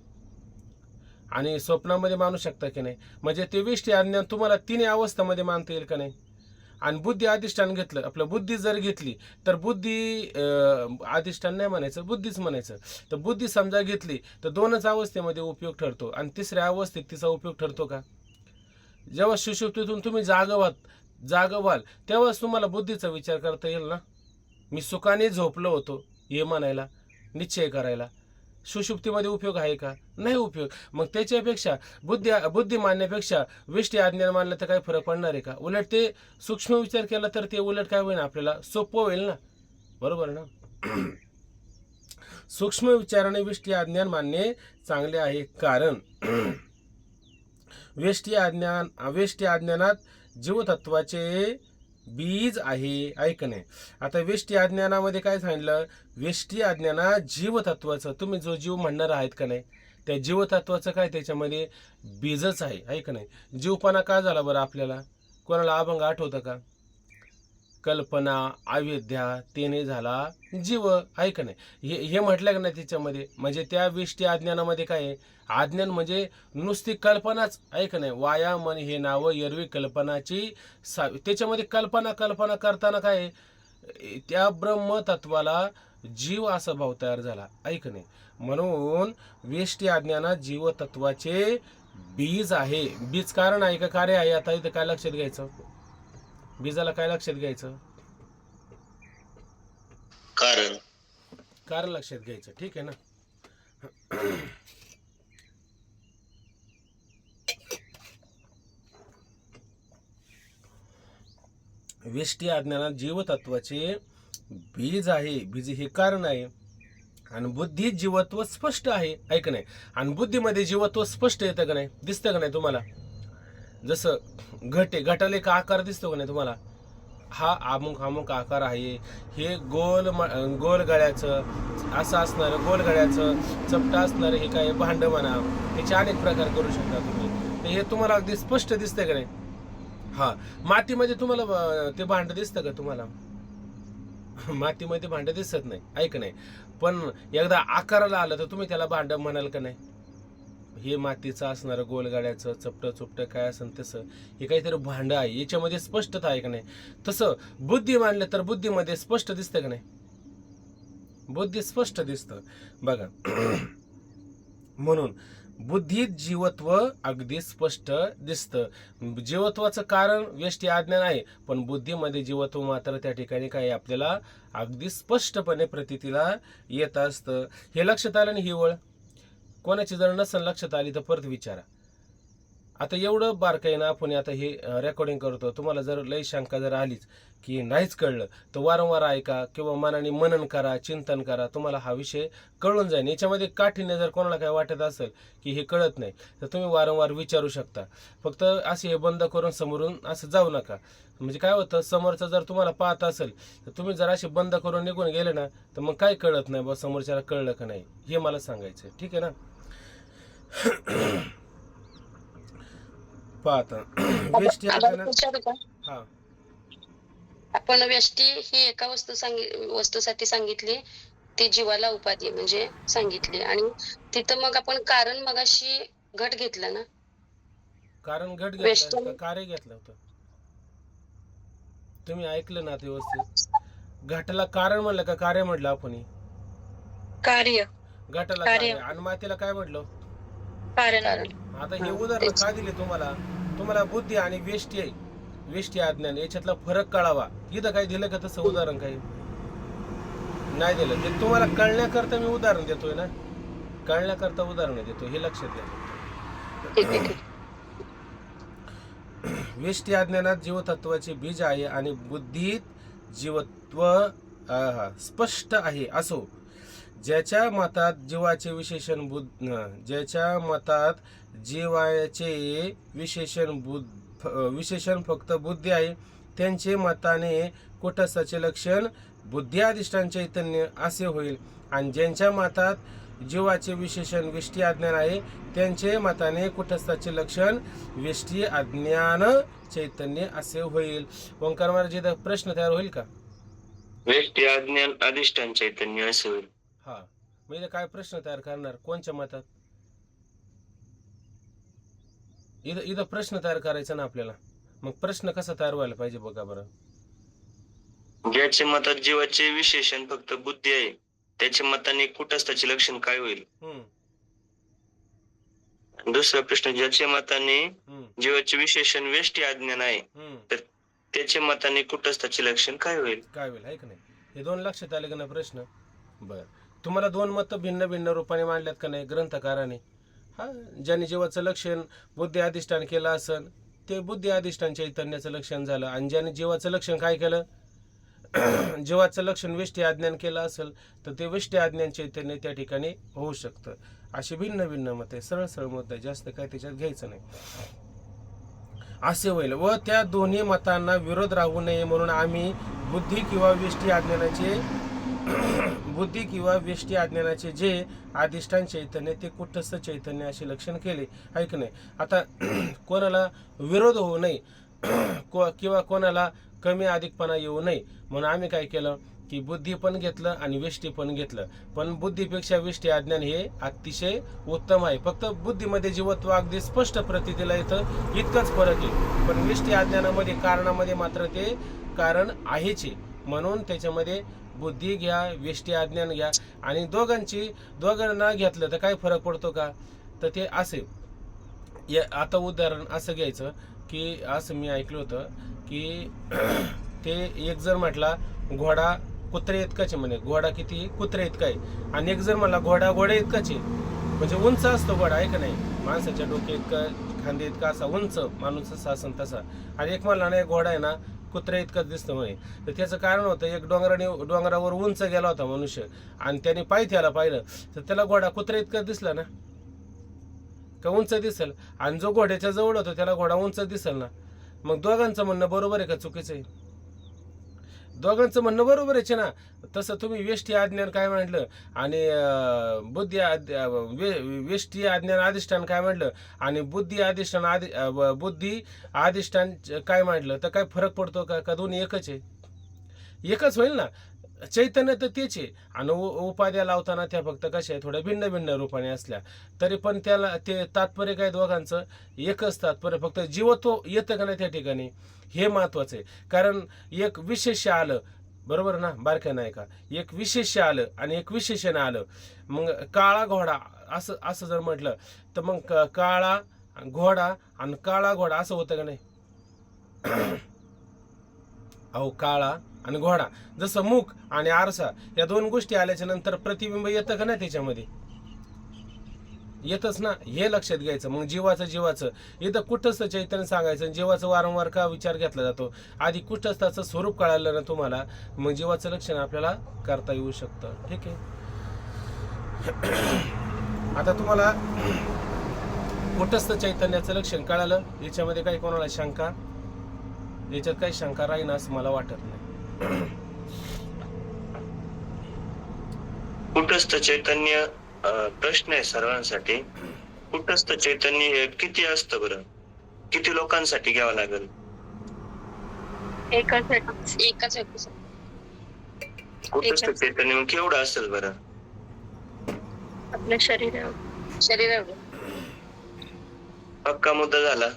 आणि स्वप्नामध्ये मानू शकता की नाही? म्हणजे ते वेष्टी अज्ञान तुम्हाला तिन्ही अवस्थामध्ये मानता येईल का नाही? आणि बुद्धी अधिष्ठान घेतलं, आपलं बुद्धी जर घेतली तर बुद्धी अधिष्ठान नाही म्हणायचं, बुद्धीच म्हणायचं. तर बुद्धी समजा घेतली तर दोनच अवस्थेमध्ये उपयोग ठरतो, आणि तिसऱ्या अवस्थेत तिचा उपयोग ठरतो का? जेव्हा सुषुप्तीतून तुम्ही जाग व्हाल तेव्हाच तुम्हाला बुद्धीचा विचार करता येईल ना. मी सुखाने झोपलो होतो हे म्हणायला, निश्चय करायला सुषुप्तीमध्ये उपयोग आहे का? नाही उपयोग. मग त्याच्यापेक्षा बुद्धी मानण्यापेक्षा वेष्टी अज्ञान मानलं तर काही फरक पडणार आहे का? उलट ते सूक्ष्म विचार केला तर ते उलट काय होईल, आपल्याला सोपं होईल ना. बरोबर ना. सूक्ष्म विचाराने वेष्टी अज्ञान मानणे चांगले आहे, कारण वेष्टी अज्ञानात जीवतत्वाचे बीज आहे. ऐकणे, आता वेष्टी अज्ञानामध्ये काय सांगितलं? वेष्टी अज्ञानात जीवतत्वाचं, तुम्ही जो जीव म्हणणार आहात का नाही, त्या जीवतत्वाचं काय त्याच्यामध्ये बीजच आहे. ऐक नाही, जीवपणा काय झाला बरं आपल्याला? कोणाला अभंग आठवतं का? कल्पना अविद्या तेने झाला जीव. ऐक नाही, हे म्हटलं का नाही त्याच्यामध्ये? म्हणजे त्या वेष्टी अज्ञानामध्ये काय आहे? अज्ञान म्हणजे नुसती कल्पनाच. ऐक नाही, वाया मन हे नाव एरवी कल्पनाची त्याच्यामध्ये कल्पना करताना काय आहे? त्या ब्रह्मतत्वाला जीव असा भाव तयार झाला. ऐक नाही, म्हणून वेष्टी अज्ञानात जीवतत्वाचे बीज आहे. बीज कारण आहे का कार्य आहे? आता इथं काय लक्षात घ्यायचं? बीजाला काय लक्षात घ्यायचं? कारण लक्षात घ्यायचं. ठीक आहे ना. वेष्टी अज्ञानात जीवतत्वाचे बीज आहे. बीज हे कारण आहे, आणि बुद्धीत जीवत्व स्पष्ट आहे. ऐक नाही, आणि बुद्धीमध्ये जीवत्व स्पष्ट येतं का नाही? दिसतं का नाही तुम्हाला? जसं घट आहे, घटाला एक आकार दिसतो का नाही तुम्हाला? हा अमुक आकार आहे. हे गोल गळ्याचं असं असणारं, गोल गळ्याचं चपटा असणारं हे काय भांड म्हणा, त्याचे अनेक प्रकार करू शकता तुम्ही. तर हे तुम्हाला अगदी स्पष्ट दिसतंय का नाही? हा, मातीमध्ये तुम्हाला ते भांड दिसतं का तुम्हाला? मातीमध्ये भांड दिसत नाही. ऐक नाही, पण एकदा आकाराला आलं तर तुम्ही त्याला भांड म्हणाल का नाही? हे मातीचं असणारं गोलगाड्याचं चपटं काय असेल तसं हे काहीतरी भांड आहे, याच्यामध्ये स्पष्टता आहे का नाही? तसं बुद्धी मानलं तर बुद्धीमध्ये स्पष्ट दिसतं का नाही? बुद्धी स्पष्ट दिसतं बघा. म्हणून बुद्धीत जीवत्व अगदी स्पष्ट दिसतं. जीवत्वाचं कारण वेष्टी अज्ञान आहे, पण बुद्धीमध्ये जीवत्व मात्र त्या ठिकाणी काय आपल्याला अगदी स्पष्टपणे प्रतीतीला येत असतं. हे लक्षात आलं नाही? ही ओळ कोणाची जर नसेल लक्षात आली तर परत विचारा. आता एवढं बारकाई ना आपण आता हे रेकॉर्डिंग करतो, तुम्हाला जर लय शंका जर आलीच की नाहीच कळलं तर वारंवार ऐका किंवा मनाने मनन करा, चिंतन करा, तुम्हाला हा विषय कळून जाईल. याच्यामध्ये काठीने जर कोणाला काय वाटत असेल की हे कळत नाही तर तुम्ही वारंवार विचारू शकता. फक्त असे हे बंद करून समोरून असं जाऊ नका. म्हणजे काय होतं, समोरचं जर तुम्हाला पाहत असेल तर तुम्ही जर असे बंद करून निघून गेले ना तर मग काय कळत नाही बा समोरच्याला कळलं का नाही, हे मला सांगायचं. ठीक आहे ना. पाहता वेष्टी हा, आपण व्यष्टी ही एका वस्तूसाठी सांगितली, ती जीवाला उपाधी म्हणजे सांगितली, आणि तिथं मग आपण कारण मगाशी घट घेतलं ना. कारण घट घेतलं का कार्य घेतलं होतं? तुम्ही ऐकलं ना व्यवस्थित? घटाला कारण म्हणलं का कार्य म्हटलं आपण? कार्य. घटाला कार्य, आणि मातेला काय म्हटलं? कारण. आता हे उदाहरण का दिले तुम्हाला बुद्धी आणि वेष्टी अज्ञान याच्यातला फरक कळावा. इथं काही दिलं का तसं उदाहरण? काही नाही दिलं. ते तुम्हाला कळण्याकरता मी उदाहरण देतोय ना, कळण्याकरता उदाहरण देतोय, हे लक्षात घ्या. वेष्टी अज्ञानात जीवतत्वाचे बीज आहे आणि बुद्धीत जीवत्व स्पष्ट आहे. असो, ज्याच्या मतात जीवाचे विशेषण फक्त बुद्धी आहे, त्यांचे मताने कुटस्थाचे लक्षण बुद्धी अधिष्ठान चैतन्य असे होईल. आणि ज्यांच्या मतात जीवाचे विशेषण वेष्टी अज्ञान आहे, त्यांचे मताने कुटस्थाचे लक्षण वेष्टी अज्ञान चैतन्य असे होईल. ओंकार महाराज, प्रश्न तयार होईल का? वेष्टी अज्ञान अधिष्ठान चैतन्य असे होईल. हा, म्हणजे काय प्रश्न तयार करणार? कोणच्या मतात? इथं इथं प्रश्न तयार करायचा ना आपल्याला. मग प्रश्न कसा तयार व्हायला पाहिजे बघा बरं. ज्याच्या मतात जीवाचे विशेषण फक्त बुद्धी आहे, त्याच्या मताने कुटस्थाचे लक्षण काय होईल? हम्म दुसरा प्रश्न, ज्याच्या मताने हम्म जीवाचे विशेषण व्यष्टी अज्ञान आहे, हम्म तर त्याच्या मताने कुटस्थाचे लक्षण काय होईल? काय होईल आहे का नाही? हे दोन लक्षात आले का नाही प्रश्न? बर, तुम्हाला दोन मत भिन्न भिन्न रूपाने मांडल्यात का नाही ग्रंथकाराने? हा, ज्याने जीवाचं लक्षण बुद्धी अधिष्ठान केलं असन ते बुद्धी अधिष्ठान चैतन्याचं लक्षण झालं, आणि ज्याने जीवाचं लक्षण काय केलं, जीवाचं लक्षण विष्टी अज्ञान केलं असेल तर ते विष्टी अज्ञान चैतन्य त्या ठिकाणी होऊ शकतं. अशी भिन्न भिन्न मत आहे, सरळ सरळ मत आहे, जास्त काय त्याच्यात घ्यायचं नाही. असे होईल. व त्या दोन्ही मतांना विरोध राहू नये म्हणून आम्ही बुद्धी किंवा व्यष्टी अज्ञानाचे जे अधिष्ठान चैतन्य ते कुटस्थ चैतन्य असे लक्षण केले, आहे की नाही? आता कोणाला विरोध होऊ नये किंवा कोणाला कमी अधिकपणा येऊ नये म्हणून आम्ही काय केलं की बुद्धी पण घेतलं आणि व्यष्टी पण घेतलं. पण बुद्धीपेक्षा व्यष्टी अज्ञान हे अतिशय उत्तम आहे. फक्त बुद्धीमध्ये जीवत्व अगदी स्पष्ट प्रतीला येतं, इतकंच फरक आहे. पण व्यष्टी अज्ञानामध्ये कारणामध्ये मात्र ते कारण आहेच, म्हणून त्याच्यामध्ये बुद्धी घ्या व्यष्टी अज्ञान घ्या. आणि दोघांना घेतलं तर काय फरक पडतो का? तर ते असे, आता उदाहरण असं घ्यायचं की असं मी ऐकलं होतं की ते एक जर म्हटला घोडा कुत्रे इतकाच आहे, म्हणे घोडा किती कुत्रे इतका आहे, आणि एक जर म्हणला घोडा इतकाच आहे, म्हणजे उंच असतो घोडा, आहे का नाही? माणसाच्या डोके इतकं खांदे इतका असा उंच माणूस असा असन तसा, आणि एक म्हणला नाही घोडा आहे ना कुत्रे इतकंच दिसतं म्हणे. तर त्याचं कारण होतं, एक डोंगरावर उंच गेला होता मनुष्य आणि त्याने पायथ्याला पाहिलं तर त्याला घोडा कुत्रे इतकं दिसला ना, का उंच दिसेल, आणि जो घोड्याच्या जवळ होता त्याला घोडा उंच दिसेल ना. मग दोघांचं म्हणणं बरोबर आहे का चुकीचं आहे? दोघांचं म्हणणं बरोबर आहे ना. तसं तुम्ही व्यष्टी अज्ञान काय म्हटलं आणि व्यष्टी अज्ञान अधिष्ठान काय म्हटलं आणि बुद्धी अधिष्ठान काय म्हटलं तर काय फरक पडतो का? दोन्ही एकच आहे, एकच होईल ना. चैतन्य तर तेच आहे, आणि उपाध्या लावताना त्या फक्त कशा आहे थोड्या भिन्न भिन्न रूपाने असल्या तरी पण त्याला ते तात्पर्य काय दोघांचं एकच तात्पर्य, फक्त जीवत्व येतं का नाही त्या ठिकाणी हे महत्वाचं आहे. कारण एक विशेष आलं, बरोबर ना, बारक्या नाही का, एक विशेष आलं आणि एक विशेषण आलं. मग काळा घोडा असं जर म्हटलं तर मग काळा घोडा आणि काळा घोडा असं होतं का नाही? अहो, काळा आणि घोडा, जसं मुख आणि आरसा या दोन गोष्टी आल्याच्या नंतर प्रतिबिंब येतं का नाही त्याच्यामध्ये? येतच ना, हे लक्षात घ्यायचं. मग जीवाचं इथं कुटस्थ चैतन्य सांगायचं, जीवाचं वारंवार का विचार घेतला जातो? आधी कुटस्थाचं स्वरूप कळालं ना तुम्हाला, मग जीवाचं लक्षण आपल्याला करता येऊ शकतं. ठीक आहे, आता तुम्हाला कुटस्थ चैतन्याचं लक्षण कळालं, याच्यामध्ये काही कोणाला शंका, याच्यात काही शंका राहील असं मला वाटत नाही. कुटस्थ चैतन्य प्रश्न आहे सर्वांसाठी. कुटस्थ चैतन्य हे किती असतं बरं? किती लोकांसाठी घ्यावं लागेल? एकाच व्यक्ती. कुटस्थ चैतन्य मग केवढं असेल बरं? आपल्या शरीरावर पक्का मुद्दा झाला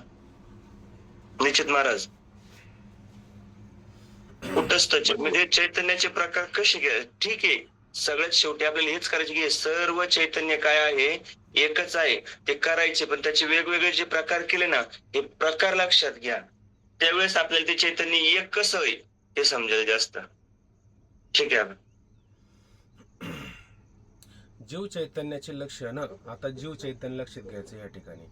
निश्चित महाराज. कुटस्थ म्हणजे चैतन्याचे प्रकार कसे घ्या? ठीक आहे, सगळ्यात शेवटी आपल्याला हेच करायचे की सर्व चैतन्य काय आहे एकच आहे ते करायचे, पण त्याचे वेगवेगळे जे प्रकार केले ना हे प्रकार लक्षात घ्या. त्यावेळेस आपल्याला ते चैतन्य एक कसं आहे हे समजेल जास्त. ठीक आहे, जीव चैतन्याचे लक्षण. आता जीव चैतन्य लक्षात घ्यायचं या ठिकाणी.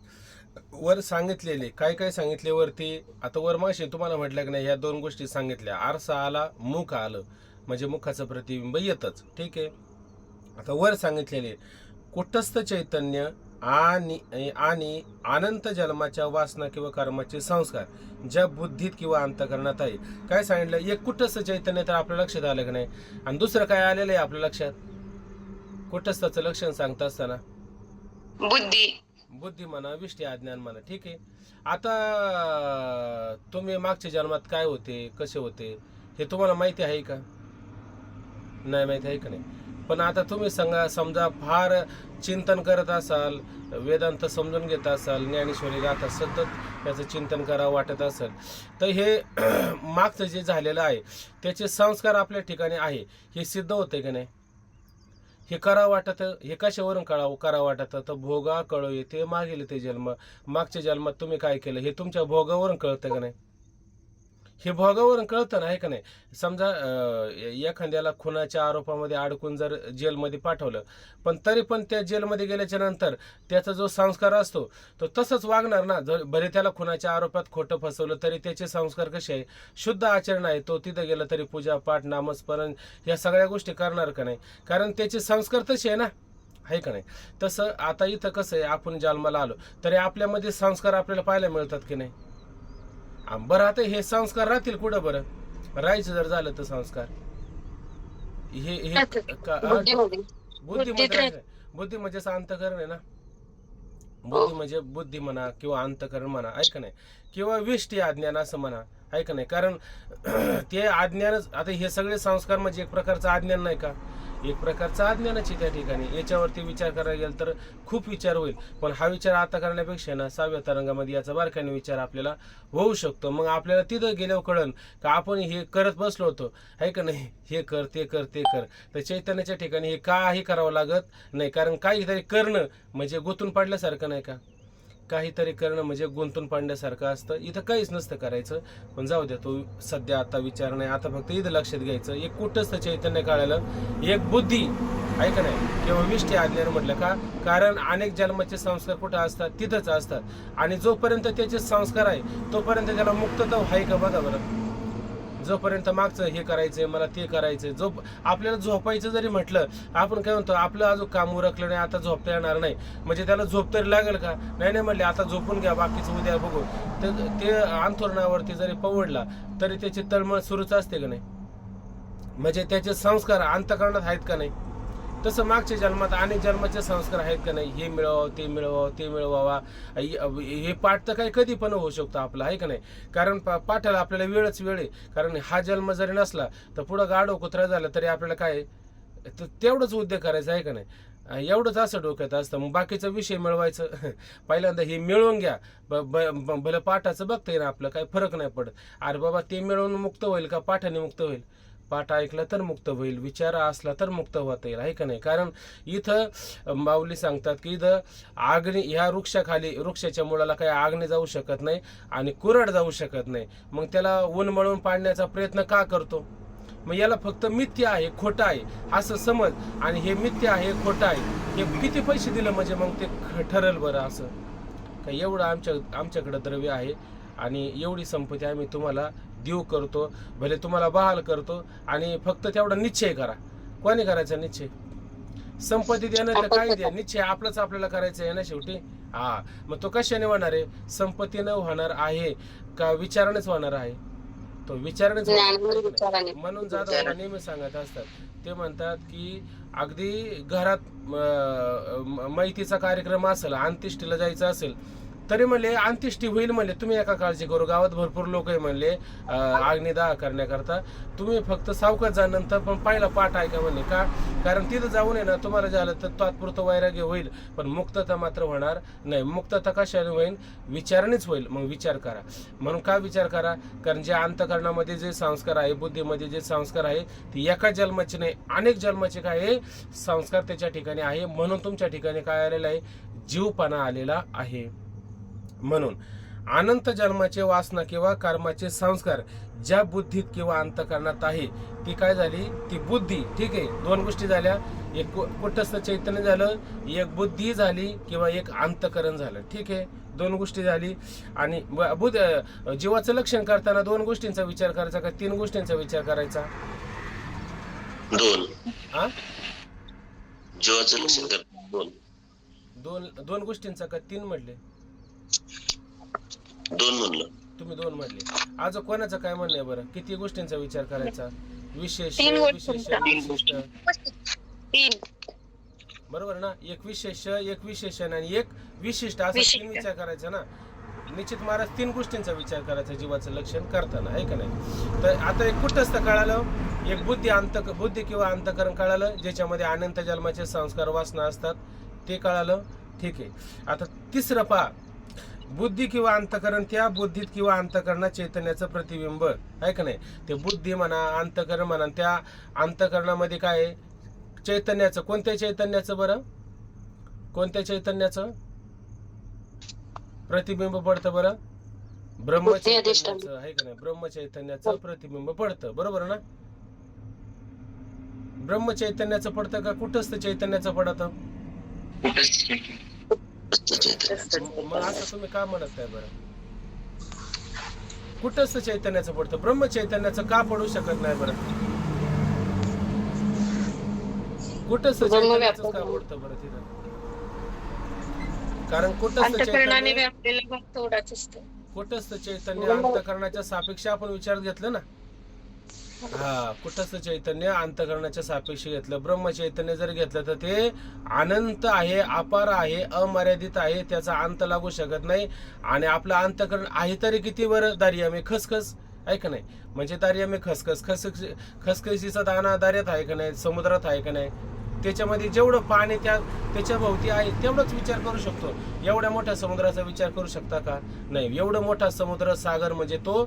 वर सांगितलेले काय सांगितले वरती, आता वर माशी तुम्हाला म्हटलं की नाही, ह्या दोन गोष्टी सांगितल्या, आरसा आला मुख आलं म्हणजे मुखाचं प्रतिबिंब येतच. ठीक आहे, आता वर सांगितलेले कुटस्थ चैतन्य आणि अनंत जन्माच्या वासना किंवा कर्माचे संस्कार ज्या बुद्धीत किंवा अंतःकरणात आहे. काय सांगितलं? एक कुटस्थ चैतन्य तर आपल्या लक्षात आलं की नाही, आणि दुसरं काय आलेलं आहे आपल्या लक्षात? कुटस्थाचं लक्षण सांगता असताना बुद्धी म्हणा, विष्टी अज्ञान म्हणा. ठीक आहे, आता तुम्ही मागच्या जन्मात काय होते, कसे होते हे तुम्हाला माहिती आहे का? नाही माहिती आहे का नाही? पण आता तुम्ही समजा फार चिंतन करत असाल, वेदांत समजून घेत असाल, ज्ञानेश्वरी गाथा सतत त्याचं चिंतन करावं वाटत असेल, तर हे मागचं जे झालेलं आहे त्याचे संस्कार आपल्या ठिकाणी आहे हे सिद्ध होते की नाही? हे करावं वाटतं, हे कशावरून करावं वाटतं? तर भोगा कळो येते मागेल ते जन्म. मागच्या जन्मात तुम्ही काय केलं हे तुमच्या भोगावरून कळतं का नाही? हे भोगावरून कळतं ना, आहे का नाही? समजा एखाद्याला खुनाच्या आरोपामध्ये अडकून जर जेलमध्ये पाठवलं, पण तरी पण त्या जेलमध्ये गेल्याच्या नंतर त्याचा जो संस्कार असतो तो तसंच वागणार ना. जर बरे त्याला खुनाच्या आरोपात खोटं फसवलं तरी त्याचे संस्कार कसे आहे? शुद्ध आचरण आहे. तो तिथं गेला तरी पूजा पाठ नामस्मरण ह्या सगळ्या गोष्टी करणार का नाही? कारण त्याचे संस्कार तसे आहे ना, आहे का नाही? तसं आता इथं कसं आहे, आपण जन्माला आलो तरी आपल्यामध्ये संस्कार आपल्याला पाहायला मिळतात की नाही? बरं, आता हे संस्कार राहतील कुठं? बरं राहायचं जर झालं तर संस्कार हे बुद्धी म्हणजे अंतःकरण आहे ना. बुद्धी म्हणजे बुद्धी म्हणा किंवा अंतःकरण म्हणा, ऐका नाही, किंवा विष्टी अज्ञान असं म्हणा, ऐका नाही. कारण ते अज्ञानच, आता हे सगळे संस्कार म्हणजे एक प्रकारचं अज्ञान नाही का? एक प्रकारचं अज्ञानाची त्या ठिकाणी. याच्यावरती विचार करायला गेलं तर खूप विचार होईल, पण हा विचार आता करण्यापेक्षा ना 6व्या तरंगामध्ये याचा बारकाईने विचार आपल्याला होऊ शकतो. मग आपल्याला तिथं गेल्यावर कळन का आपण हे करत बसलो होतो, आहे का नाही? हे कर ते कर ते कर. तर चैतन्याच्या ठिकाणी हे काही करावं लागत नाही. कारण काहीतरी करणं म्हणजे गुंतून पडल्यासारखं नाही का? काहीतरी करणं म्हणजे गुंतून पडण्यासारखं असतं. इथं काहीच नसतं करायचं. पण जाऊ द्या, तो सध्या आता विचार नाही. आता फक्त इथं लक्षात घ्यायचं, एक कुठंच चैतन्य काढायला एक बुद्धी, ऐका नाही, किंवा विष्टी अज्ञान म्हटलं का? कारण अनेक जन्माचे संस्कार कुठं असतात? तिथंच असतात. आणि जोपर्यंत त्याचे संस्कार आहे तोपर्यंत त्याला मुक्तता आहे का? बघा बरं. जोपर्यंत मागचं हे करायचंय मला ते करायचंय, आपल्याला झोपायचं जरी म्हटलं, आपण काय म्हणतो, आपलं अजून काम उरकलं नाही, आता झोपता येणार नाही, म्हणजे त्याला झोप तरी लागेल का? नाही म्हणले आता झोपून घ्या, बाकीचं उद्या बघू. तर ते अंथरुणावरती जरी पवडला तरी त्याची तळमळ सुरूच असते का नाही? म्हणजे त्याचे संस्कार अंतःकरणात आहेत का नाही? तसं मागच्या जन्मात अनेक जन्माचे संस्कार आहेत का नाही? हे मिळवावं ते मिळवावं ते मिळवावा. हे पाठ तर काही कधी पण होऊ शकतो आपला, आहे का नाही? कारण पाठाला आपल्याला वेळच वेळ आहे. कारण हा जन्म जरी नसला तर पुढं गाडो कुत्रा झाला तरी आपल्याला काय तेवढंच उद्योग करायचं, आहे का नाही? एवढंच असं डोक्यात असतं. मग बाकीचा विषय मिळवायचं पहिल्यांदा हे मिळवून घ्या. भलं पाठाचं बघता येईल आपलं, काही फरक नाही पडत. अरे बाबा, ते मिळवून मुक्त होईल का पाठाने मुक्त होईल? पाठ ऐकला तर मुक्त होईल, विचार असला तर मुक्त होता येईल, आहे का नाही? कारण इथं माऊली सांगतात की इथं आग्नी, ह्या वृक्षाखाली, वृक्षाच्या मुळाला काही आग्नी जाऊ शकत नाही आणि कुऱ्हाड जाऊ शकत नाही. मग त्याला ऊन मळून पाडण्याचा प्रयत्न का करतो? मग याला फक्त मिथ्य आहे, खोटं आहे असं समज. आणि हे मिथ्य आहे, खोटं आहे, हे किती पैसे दिलं म्हणजे मग ते ठरल बरं? असं का एवढं आमच्याकडं द्रव्य आहे आणि एवढी संपत्ती आम्ही तुम्हाला देऊ करतो, भले तुम्हाला बहाल करतो, आणि फक्त तेवढा निश्चय करा. कोणी करायचा निश्चय? संपत्ती देणं तर काय द्या, निश्चय आपलाच आपल्याला करायचं आहे ना शेवटी. हा, मग तो कशाने होणार आहे? संपत्तीनं होणार आहे का विचारानेच होणार आहे? तो विचारानेच होणार. म्हणून जाधव नेहमी सांगत असतात, ते म्हणतात की अगदी घरात मैतीचा कार्यक्रम असेल, अंत्येष्टीला जायचं असेल तरी म्हणले अंत्येष्टी होईल म्हणले, तुम्ही एका काळजी करू, गावात भरपूर लोक आहे म्हणले अग्निदाह करण्याकरता, तुम्ही फक्त सावकाश जा, नंतर पण पहिला पाठ ऐका म्हणले. का? कारण तिथं जाऊन आहे ना तुम्हाला झालं तर तात्पुरतं वैराग्य होईल, पण मुक्तता मात्र होणार नाही. मुक्तता कशाने होईल? विचारानेच होईल. मग विचार करा. म्हणून का विचार करा? कारण जे अंतःकरणामध्ये जे संस्कार आहे, बुद्धीमध्ये जे संस्कार आहे, ते एका जन्माचे नाही, अनेक जन्माचे काय आहे संस्कार त्याच्या ठिकाणी आहे. म्हणून तुमच्या ठिकाणी काय आलेलं आहे? जीवपणा आलेला आहे. म्हणून अनंत जन्माचे वासना किंवा कर्माचे संस्कार ज्या बुद्धीत किंवा अंतःकरणात आहे ती काय झाली? ती बुद्धी. ठीक आहे, दोन गोष्टी झाल्या, एक कुटस्थ चैतन्य झालं, एक बुद्धी झाली किंवा एक अंतःकरण झालं. ठीक आहे, दोन गोष्टी झाली. आणि जीवाचं लक्षण करताना दोन गोष्टींचा विचार करायचा का तीन गोष्टींचा विचार करायचा? दोन. हा, जीवाचं लक्षण करताना दोन गोष्टींचा का तीन म्हटले? दोन म्हणलं. तुम्ही दोन म्हटले. आज कोणाचं काय म्हणणं आहे बरं? किती गोष्टींचा विचार करायचा? विशेष, विशिष्ट, बरोबर ना? एक विशेष, एक विशेषण आणि एक विशिष्ट, असं तीन विचार करायचा ना. निश्चित महाराज तीन गोष्टींचा विचार करायचा जीवाचं लक्षण करताना, आहे का नाही? तर आता एक कुठंच कळालं एक बुद्धी किंवा अंतकरण कळालं, ज्याच्यामध्ये अनंत जन्माचे संस्कार वासना असतात ते कळालं. ठीक आहे. आता तिसरं पहा, बुद्धी किंवा अंतकरण, त्या बुद्धीत किंवा अंतकरणात चैतन्याचं प्रतिबिंब आहे का नाही. ते बुद्धी म्हणा, अंतकरण म्हणा, त्या अंतकरणामध्ये काय आहे, चैतन्याचं. कोणत्या चैतन्याचं बरं, कोणत्या चैतन्याचं प्रतिबिंब पडतं बरं? ब्रह्मचैतन्याचं आहे का नाही, ब्रह्मचैतन्याचं प्रतिबिंब पडतं, बरोबर ना. ब्रह्मचैतन्याचं पडतं का कुठस्थ चैतन्याचं पडतं? मग असं तुम्ही का म्हणत नाही बरं? कुठस्थ चैतन्याचं पडतं, ब्रह्मचैतन्याचं का पडू शकत नाही बरं? कुठस्थ चैतन्याचं का पडतं बरं तिथं? कारण कुठस्थ चैतन्य अंतकरणाच्या सापेक्ष आपण विचारात घेतलं ना. हा, कुठस्थ चैतन्य अंतकरणाच्या सापेक्ष घेतलं. ब्रह्मचैतन्य जर घेतलं तर ते अनंत आहे, अपार आहे, अमर्यादित आहे, त्याचा अंत लागू शकत नाही. आणि आपलं अंतकरण आहे तरी किती बरं, दारियामे खसखस आहे का नाही. म्हणजे दारियामे खसखसीचा दाना दाऱ्यात आहे का नाही, समुद्रात आहे का नाही. त्याच्यामध्ये जेवढं पाणी त्याच्या भोवती आहे तेवढंच विचार करू शकतो. एवढ्या मोठ्या समुद्राचा विचार करू शकता का? नाही. एवढं मोठा समुद्र सागर म्हणजे तो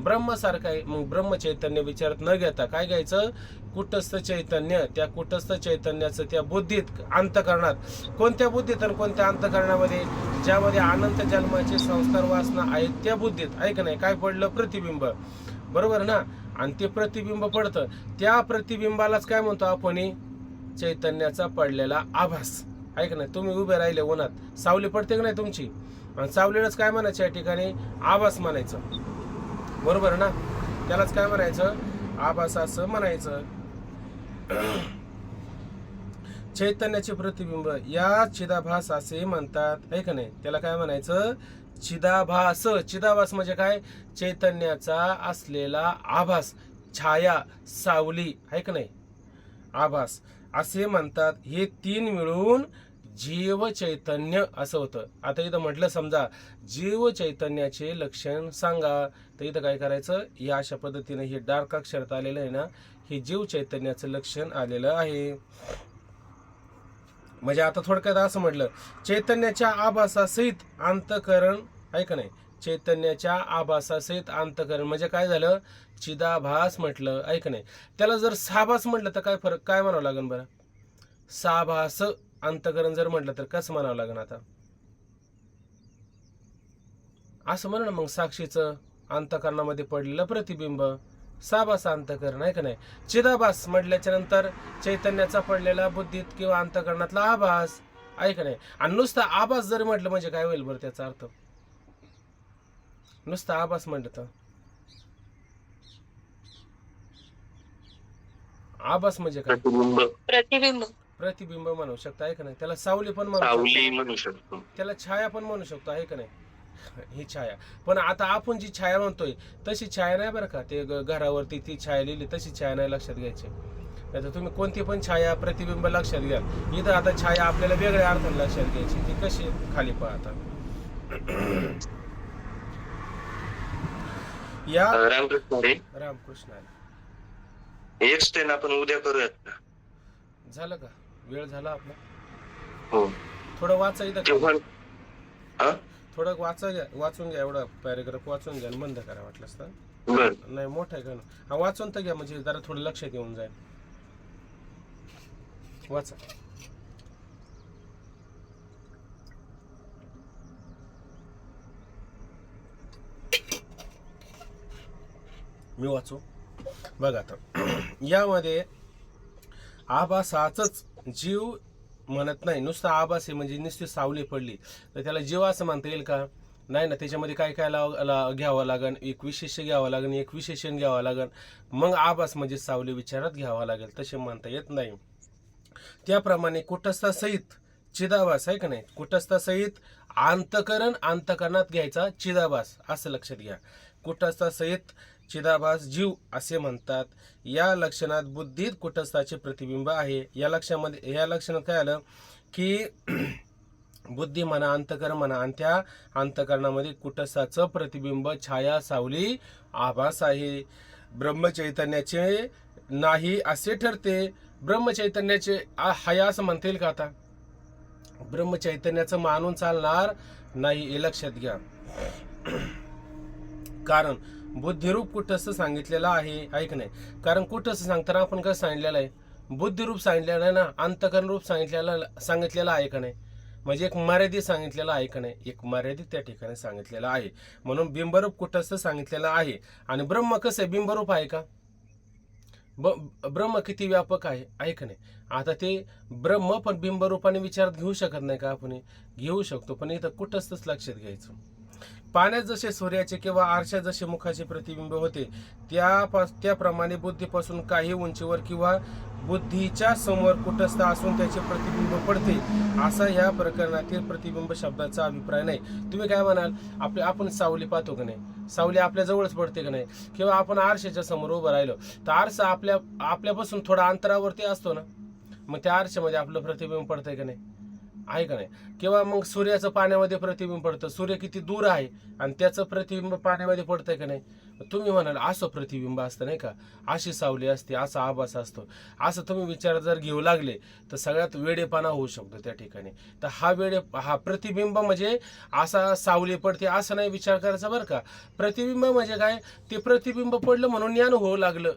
ब्रह्मसारखा आहे. मग ब्रह्मचैतन्य विचारात न घेता काय घ्यायचं, कुटस्थ चैतन्य. त्या कुटस्थ चैतन्याचं त्या बुद्धीत, अंतकरणात, कोणत्या बुद्धीत आणि कोणत्या अंतकरणामध्ये, ज्यामध्ये अनंत जन्माचे संस्कार वासना आहेत त्या बुद्धीत आहे का नाही, काय पडलं, प्रतिबिंब, बरोबर ना. आणि ते प्रतिबिंब पडतं, त्या प्रतिबिंबालाच काय म्हणतो आपण, चैतन्याचा पडलेला आभास आहे का नाही. तुम्ही उभे राहिले उन्हात, सावली पडते का नाही तुमची, आणि सावलीलाच काय म्हणायचं या ठिकाणी, आभास म्हणायचं, बरोबर ना. त्यालाच काय म्हणायचं, आभास असं म्हणायचं. चैतन्याचे प्रतिबिंब या चिदाभास असे म्हणतात आहे का नाही. त्याला काय म्हणायचं, चिदाभास. चिदाभास म्हणजे काय, चैतन्याचा असलेला आभास, छाया, सावली आहे का नाही, आभास असे म्हणतात. हे तीन मिळून जीव चैतन्य असं होतं. आता इथं म्हटलं समजा जीव चैतन्याचे लक्षण सांगा, तर इथं काय करायचं, या अशा पद्धतीने हे डार्क अक्षरात आलेलं आहे ना, हे जीव चैतन्याचं लक्षण आलेलं आहे. म्हणजे आता थोडक्यात असं म्हटलं, चैतन्याच्या आभासासहित अंतकरण आहे का नाही, चैतन्याच्या आभासासहित अंतकरण म्हणजे काय झालं, चिदाभास म्हटलं आहे का नाही. त्याला जर साभास म्हटलं तर काय फरक, काय म्हणावं लागेल बरं, साभास अंतकरण जर म्हटलं तर कसं म्हणावं लागेल आता, असं म्हणा ना. मग साक्षीचं अंतकरणामध्ये पडलेलं प्रतिबिंब साभास अंतकरण आहे का नाही. चिदाभास म्हटल्याच्या नंतर चैतन्याचा पडलेला बुद्धीत किंवा अंतकरणातला आभास आहे का नाही. आणि नुसता आभास जर म्हटलं म्हणजे काय होईल बरं त्याचा अर्थ, नुसता आभास म्हटलं तर, आभास म्हणजे काय, प्रतिबिंब म्हणू शकता आहे का नाही. त्याला सावली पण म्हणू शकतो, त्याला छाया पण म्हणू शकतो आहे का नाही. ही छाया, पण आता आपण जी छाया म्हणतोय तशी छाया नाही बरं का. ते घरावरती ती छाया लिहिली तशी छाया नाही लक्षात घ्यायची. नाही तर तुम्ही कोणती पण छाया प्रतिबिंब लक्षात घ्या. इथं आता छाया आपल्याला वेगळ्या अर्थाने लक्षात घ्यायची. ती कशी, खाली पाहता या रामकृष्ण एक स्टेन आपण उद्या करूयात. झालं का, वेळ झाला आपला. हो, थोडं वाचा इथं, थोडं वाचून घ्या. एवढा पॅरेग्राफ वाचून घ्या, बंद करा वाटलंच तर. नाही मोठा आहे का ना, हा वाचून तर घ्या म्हणजे जरा थोडं लक्षात येऊन जाईल. वाचा. मी वाचू बघा आता. यामध्ये आभासाच जीव म्हणत नाही, नुसतं आभास आहे म्हणजे नुसती सावली पडली तर त्याला जीव असं म्हणता येईल का, नाही ना. त्याच्यामध्ये काय काय घ्यावं लागेल, एक विशेष घ्यावं लागेल, एक विशेषण घ्यावं लागेल, मग आभास म्हणजे सावली विचारात घ्यावा लागेल. तसे म्हणता येत नाही. त्याप्रमाणे कुटस्थासहित चिदाभास आहे का नाही, कुटस्थासहित अंतकरण, अंतकरणात घ्यायचा चिदाभास असं लक्षात घ्या. कुटस्थासहित चिदाभास जीव असे म्हणतात. या लक्षणात बुद्धीत कुटस्थाचे प्रतिबिंब आहे. या लक्षणात काय आलं की बुद्धी म्हणा, अंतकरण म्हणा, आणि त्या अंतकरणामध्ये कुटस्थाचं प्रतिबिंब, छाया, सावली, आभास आहे. ब्रह्मचैतन्याचे नाही असे ठरते. ब्रह्मचैतन्याचे हाय असं म्हणता येईल का आता? ब्रह्मचैतन्याचं मानून चालणार नाही, हे लक्षात घ्या. कारण बुद्धिरूप कुठस्थ सांगितलेलं आहे की नाही? कारण कुठस्थ सांगताना आपण कसं सांगितलेलं आहे? बुद्धिरूप सांगितलेलं आहे ना, अंतकरण रूप सांगितलेलं आहे का नाही? म्हणजे एक मर्यादित सांगितलेलं आहे का नाही? एक मर्यादित त्या ठिकाणी सांगितलेलं आहे. म्हणून बिंबरूप कुठस्थ सांगितलेलं आहे. आणि ब्रह्म कसं आहे? बिंबरूप आहे का? ब्रह्म किती व्यापक आहे का नाही? आता ते ब्रह्म पण बिंबरूपाने विचारात घेऊ शकत नाही का? आपण घेऊ शकतो, पण इथं कुठंच लक्षात घ्यायचं. पाण्यात जसे सूर्याचे किंवा आरशात जसे मुखाचे प्रतिबिंब होते, त्याप्रमाणे बुद्धीपासून काही उंचीवर किंवा बुद्धीच्या समोर कुटस्थ असून त्याचे प्रतिबिंब पडते, असा ह्या प्रकरणातील प्रतिबिंब शब्दाचा अभिप्राय नाही. तुम्ही काय म्हणाल? आपण सावली पाहतो का नाही? सावली आपल्या जवळच पडते का नाही? किंवा आपण आरशाच्या समोर उभं राहिलो तर आरसा आपल्यापासून थोडा अंतरावरती असतो ना, मग त्या आरशामध्ये आपलं प्रतिबिंब पडतंय का नाही? आहे का नाही? किंवा मग सूर्याचं पाण्यामध्ये प्रतिबिंब पडतं. सूर्य किती दूर आहे आणि त्याचं प्रतिबिंब पाण्यामध्ये पडतंय का नाही? तुम्ही म्हणाल असं प्रतिबिंब असतं नाही का, अशी सावली असते, असा आभास असतो, असं तुम्ही विचार जर घेऊ लागले तर सगळ्यात वेडेपणा होऊ शकतो त्या ठिकाणी. तर हा प्रतिबिंब म्हणजे असा सावली पडते असं नाही विचार करायचा बरं का. प्रतिबिंब म्हणजे काय? ते प्रतिबिंब पडलं म्हणून ज्ञान होऊ लागलं,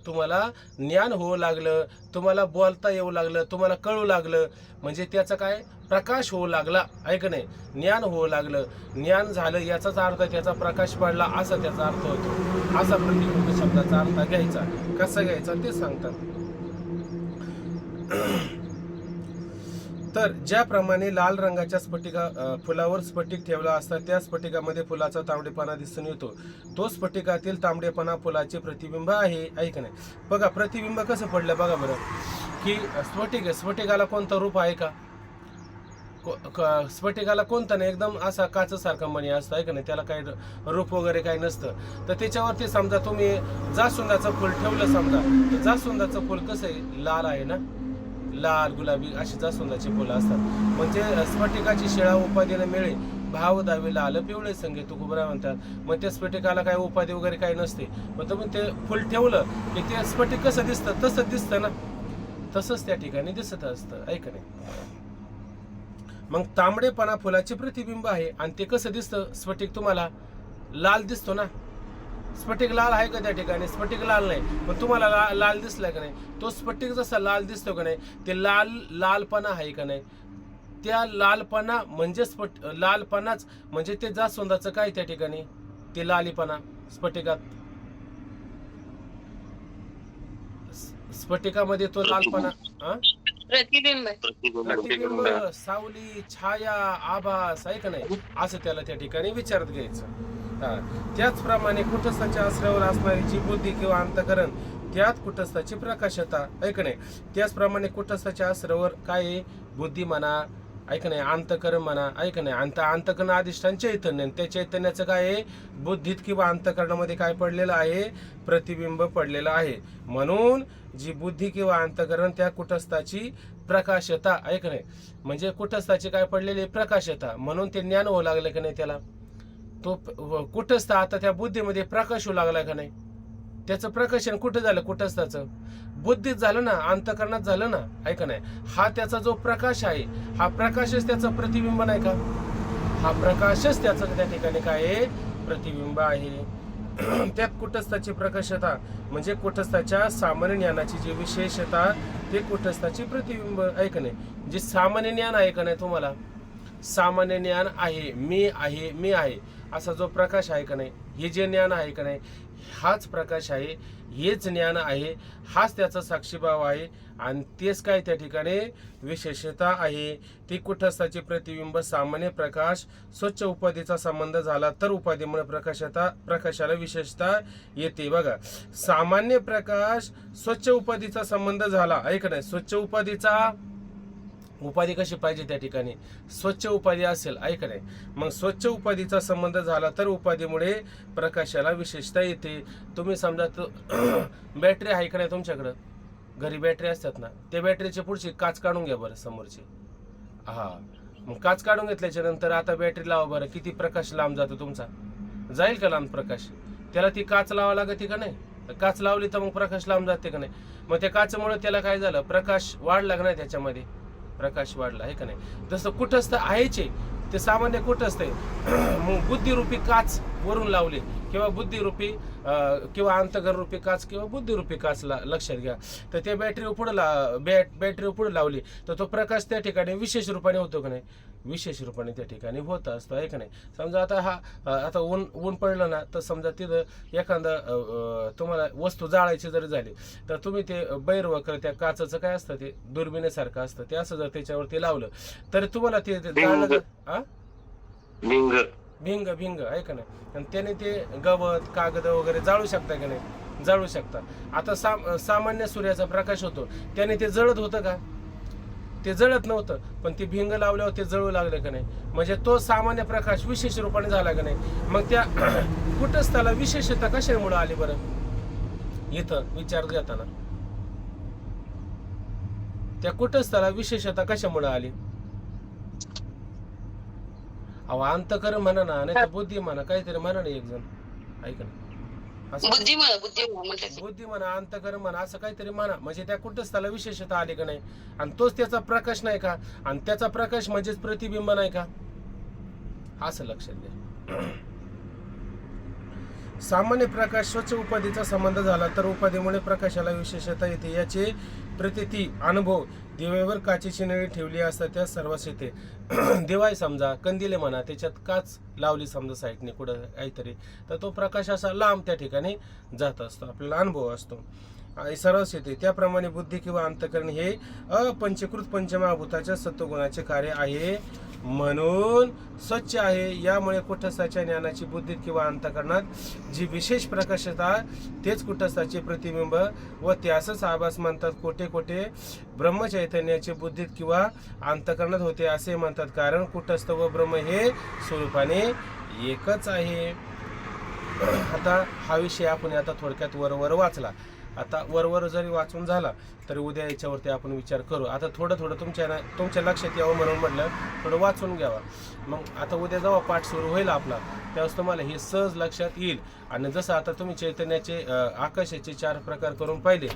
तुम्हाला ज्ञान होऊ लागलं, तुम्हाला बोलता येऊ लागलं, तुम्हाला कळू लागलं, म्हणजे त्याचा काय? प्रकाश होऊ लागला, आहे का नाही? ज्ञान होऊ लागलं, ज्ञान झालं याचाच अर्थ त्याचा प्रकाश पडला असा त्याचा अर्थ होतो. असा प्रतिबिंब शब्दाचा अर्थ घ्यायचा. कसा घ्यायचा ते सांगतात. तर ज्याप्रमाणे लाल रंगाच्या फुलावर स्फटिक ठेवला असता त्या स्फटिकामध्ये फुलाचा तांबडेपणा दिसून येतो, तो स्फटिकातील तांबडेपणा फुलाचे प्रतिबिंब आहे का नाही? बघा प्रतिबिंब कसं पडलं बघा बरं, की स्फटिकाला कोणतं रूप आहे का? स्फटिकाला कोणतं नाही, एकदम असा काचसारखा मणी असतं, आहे का नाही? त्याला काही रूप वगैरे काही नसतं. तर त्याच्यावरती समजा तुम्ही जास्वंदाचं फुल ठेवलं समजा, तर जास्वंदाचं फुल कसं आहे? लाल आहे ना, लाल गुलाबी अशी जास्वंदाची फुलं असतात. म्हणजे स्फटिकाची शिळा उपाधीने मिळे भाव दावे लाल पिवळे संगे तुकोबरा म्हणतात. मग त्या स्फटिकाला काही उपाधी वगैरे काही नसते. मग तुम्ही ते फुल ठेवलं की ते स्फटिक कसं दिसतं? तसंच दिसतं ना, तसंच त्या ठिकाणी दिसत असतं, ऐक नाही? मग तांबडेपणा फुलाचे प्रतिबिंब आहे. आणि ते कसं दिसतं? स्फटिक तुम्हाला लाल दिसतो ना, स्फटिक लाल आहे का त्या ठिकाणी? स्फटिक लाल नाही, पण तुम्हाला लाल दिसलाय का नाही? तो स्फटिक जसा लाल दिसतो का नाही, ते लालपणा आहे का नाही? त्या लालपणा म्हणजे लालपणाच म्हणजे ते जास्वंदाचं काय त्या ठिकाणी? ते लालीपणा स्फटिकामध्ये तो लालपणा प्रतिबिंब, सावली, छाया, आभास, आहे का नाही? असं त्याला त्या ठिकाणी विचारात घ्यायचं. त्याचप्रमाणे कुटस्थाच्या आश्रयावर असणारी जी बुद्धी किंवा अंतकरण त्यात कुटस्थाची प्रकाशता, ऐक नाही? त्याचप्रमाणे कुटस्थाच्या आश्रयावर काय? बुद्धी म्हणा, ऐक नाही, अंतकरण म्हणा, ऐक नाही? अंतकरण अधिष्ठान चैतन्य, त्या चैतन्याचं काय आहे? बुद्धीत किंवा अंतकरणामध्ये काय पडलेलं आहे? प्रतिबिंब पडलेलं आहे. म्हणून जी बुद्धी किंवा अंतकरण त्या कुटस्थाची प्रकाशता, ऐक नाही? म्हणजे कुटस्थाची काय पडलेली? प्रकाशता. म्हणून ते ज्ञान होऊ लागलं का नाही त्याला? तो कुटस्थ आता त्या बुद्धीमध्ये प्रकाश होऊ लागला का नाही? त्याचं प्रकाशन कुठं झालं? कुटस्थाचं बुद्धीत झालं ना, अंतकरणात झालं ना, ऐका नाही? हा त्याचा जो प्रकाश आहे, हा प्रकाशच त्याचं प्रतिबिंब नाही का? हा प्रकाशच त्याचं त्या ठिकाणी काय आहे? प्रतिबिंब आहे. त्यात कुटस्थाची प्रकाशता म्हणजे कुटस्थाच्या सामान्य ज्ञानाची जी विशेषता ते कुटस्थाची प्रतिबिंब, ऐक नाही? जे सामान्य ज्ञान आहे का नाही तुम्हाला? सामान्य ज्ञान आहे, मी आहे असा जो प्रकाश आहे का नाही, हे जे ज्ञान आहे का नाही, हाच प्रकाश आहे, हेच ज्ञान आहे, हाच त्याचा साक्षीभाव आहे. आणि तेच काय त्या ठिकाणी विशेषता आहे. ती कुटस्थाची प्रतिबिंब सामान्य प्रकाश स्वच्छ उपाधीचा संबंध झाला तर उपाधीमुळे प्रकाशाला विशेषता येते. बघा, सामान्य प्रकाश स्वच्छ उपाधीचा संबंध झाला, ऐक नाही? स्वच्छ उपाधी कशी पाहिजे त्या ठिकाणी? स्वच्छ उपाधी असेल, ऐक नाही? मग स्वच्छ उपाधीचा संबंध झाला तर उपाधीमुळे प्रकाशाला विशेषता येते. तुम्ही समजा बॅटरी आहे का नाही तुमच्याकडं? घरी बॅटरी असतात ना, त्या बॅटरीची पुढची काच काढून घ्या बरं, समोरची. मग काच काढून घेतल्याच्या नंतर आता बॅटरी लावा बरं, किती प्रकाश लांब जातो तुमचा? जाईल का लांब प्रकाश? त्याला ती काच लावा लागते का नाही? काच लावली तर मग प्रकाश लांब जाते का नाही? मग त्या काचेमुळे त्याला काय झालं, प्रकाश वाढला का नाही त्याच्यामध्ये, प्रकाश वाढला आहे का नाही? जसं कुठंच तर आहेचे ते सामान्य कुठंच ते मग बुद्धिरूपी काच वरून लावले किंवा बुद्धिरूपी किंवा अंतर्गतरूपी काच किंवा बुद्धिरूपी काच लक्षात घ्या. तर ते बॅटरी पुढे लावली तर तो प्रकाश त्या ठिकाणी विशेष रूपाने होतो का नाही? विशेष रूपाने त्या ठिकाणी होत असतो आहे का नाही? समजा आता ऊन पडलं ना, तर समजा तिथं एखादा तुम्हाला वस्तू जाळायची जरी झाली तर तुम्ही ते बैरवक्र त्या काचचं काय असतं ते दुर्बिणीसारखं असतं ते, असं जर त्याच्यावरती लावलं तर तुम्हाला ते जाळलं भिंग आहे का नाही? आणि त्याने ते गवत कागद वगैरे जाळू शकता का नाही? जाळू शकता. आता सामान्य सूर्याचा प्रकाश होतो त्याने ते जळत होतं का? ते जळत नव्हतं, पण ती भिंग लावल्यावर ते जळू लागले का नाही? म्हणजे तो सामान्य प्रकाश विशेष रूपाने झाला का नाही? मग त्या कुटस्थाला विशेषता कशामुळे आली बरं? इथं विचार घेताना त्या कुटस्थाला विशेषता कशामुळे आली? अहो अंतकरण म्हणा ना, नाही तर बुद्धी म्हणा, काहीतरी म्हणा ना एक जण, ऐक ना, बुद्धी म्हणा बुद्धी म्हणा, अंतकरण म्हणा, असं काहीतरी म्हणा. म्हणजे त्या कुटस्थाला विशेषता आली का नाही? आणि तोच त्याचा प्रकाश नाही का? आणि त्याचा प्रकाश म्हणजेच प्रतिबिंब नाही का? असं लक्षात घ्या. सामान्य प्रकाश स्वच्छ उपाधीचा संबंध झाला तर उपाधीमुळे प्रकाशाला विशेषता येते. याचे प्रतीती अनुभव दिव्यावर काचेची नळी ठेवली असता त्या सर्वांस येते. दिवाय समजा कंदिले म्हणा, त्याच्यात काच लावली समजा साईडने कुठं काहीतरी, तर तो प्रकाश असा लांब त्या ठिकाणी जात असतो, आपल्याला अनुभव असतो आणि सर्वच येते. त्याप्रमाणे बुद्धी किंवा अंतकरण हे अपंचीकृत पंचमहाभूताच्या सत्वगुणाचे कार्य आहे म्हणून स्वच्छ आहे. यामुळे कुटस्थाच्या ज्ञानाची बुद्धीत किंवा अंतकरणात जी विशेष प्रकाशता तेच कुटस्थाचे प्रतिबिंब व त्यासच आभास म्हणतात. कोठे कोठे ब्रह्मचैतन्याचे बुद्धीत किंवा अंतकरणात होते असे म्हणतात, कारण कुटस्थ व ब्रह्म हे स्वरूपाने एकच आहे. आता हा विषय आपण आता थोडक्यात वरवर वाचला. आता वरवर जरी वाचून झाला तरी उद्या याच्यावरती आपण विचार करू. आता थोडं तुमच्या लक्षात यावं म्हणून म्हटलं थोडं वाचून घ्यावा. मग आता उद्या जेव्हा पाठ सुरू होईल आपला, त्यावेळेस तुम्हाला हे सहज लक्षात येईल. आणि जसं आता तुम्ही चैतन्याचे आकाशाचे 4 प्रकार करून पाहिले,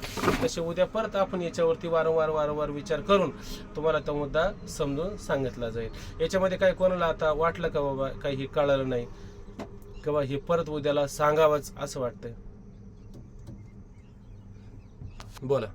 तसे उद्या परत आपण याच्यावरती वारंवार विचार करून तुम्हाला तो मुद्दा समजून सांगितला जाईल. याच्यामध्ये काय कोणाला आता वाटलं का बाबा काही हे कळालं नाही किंवा हे परत उद्याला सांगावंच असं वाटतंय? बोला.